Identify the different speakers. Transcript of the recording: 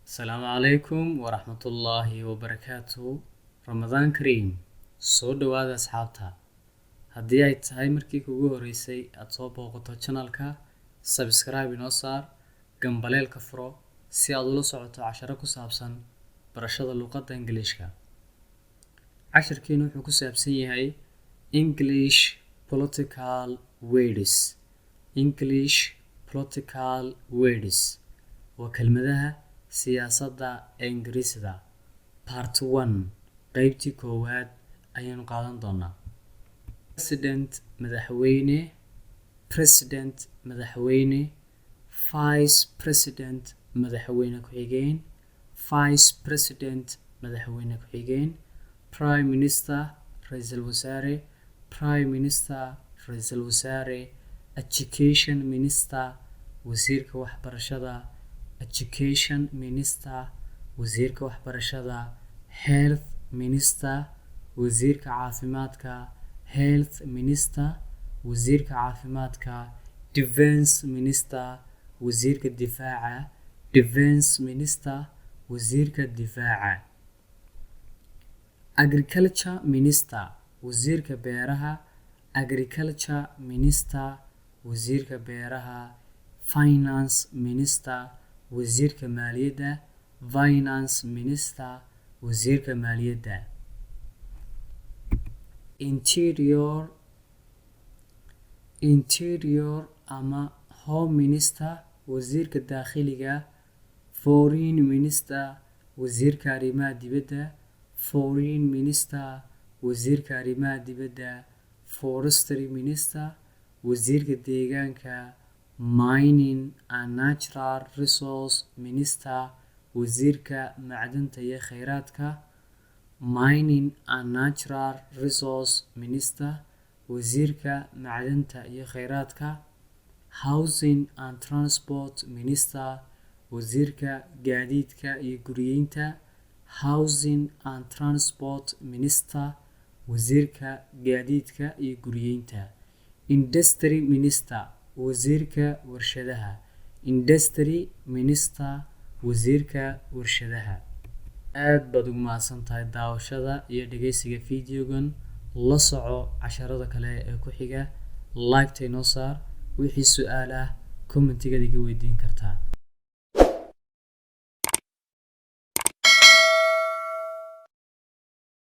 Speaker 1: السلام عليكم ورحمة الله وبركاته. رمضان كريم. soo dhawaada asxaabta. haddii ay tahay markii kugu horeysay aad soo booqato channelka, subscribe inoo saar, gambaleelka furo si aad ula socoto casharo ku saabsan barashada luqadda Ingiriiska. Casharkeenu wuxuu ku saabsan yahay English political words. English political words waa kelmadaha siyaasadda Ingiriisiga. Part 1 qaybtii koowaad ayaynu qaadan doonaa. President madaxweyne, President madaxweyne, Vice President madaxweyne ku-xigeen, Vice President madaxweyne ku-xigeen, Prime Minister ra'iisul wasaare, Prime Minister ra'iisul wasaare, Education Minister wasiirka waxbarashada, Education Minister wasiirka waxbarashada, Health Minister wasiirka caafimaadka, Health Minister wasiirka caafimaadka, Defense Minister wasiirka difaaca, Defense Minister wasiirka difaaca, Agriculture Minister wasiirka beeraha, Agriculture Minister wasiirka beeraha, Finance Minister wasiirka maaliyadda, Finance Minister wasiirka maaliyadda, Interior ama Home Minister wasiirka daakhiliga, Foreign Minister wasiirka arrimaha dibadda, Foreign Minister wasiirka arrimaha dibadda, Forestry Minister wasiirka deegaanka, Mining and Natural Resource Minister wasiirka macdanta iyo kheyraadka, Mining and Natural Resource Minister wasiirka macdanta iyo kheyraadka, Housing and Transport Minister wasiirka gaadiidka iyo guryeynta, Housing and Transport Minister wasiirka gaadiidka iyo guryeynta, Industry Minister wasiirka warshadaha, Industry Minister wasiirka warshadaha. aad baad ugu mahadsantahay daawashada iyo dhageysiga fiidiyogan. la soco casharada kale ee ku xiga. like inoo saar. wixii su'aal ah commentiga iga weydiin kartaa.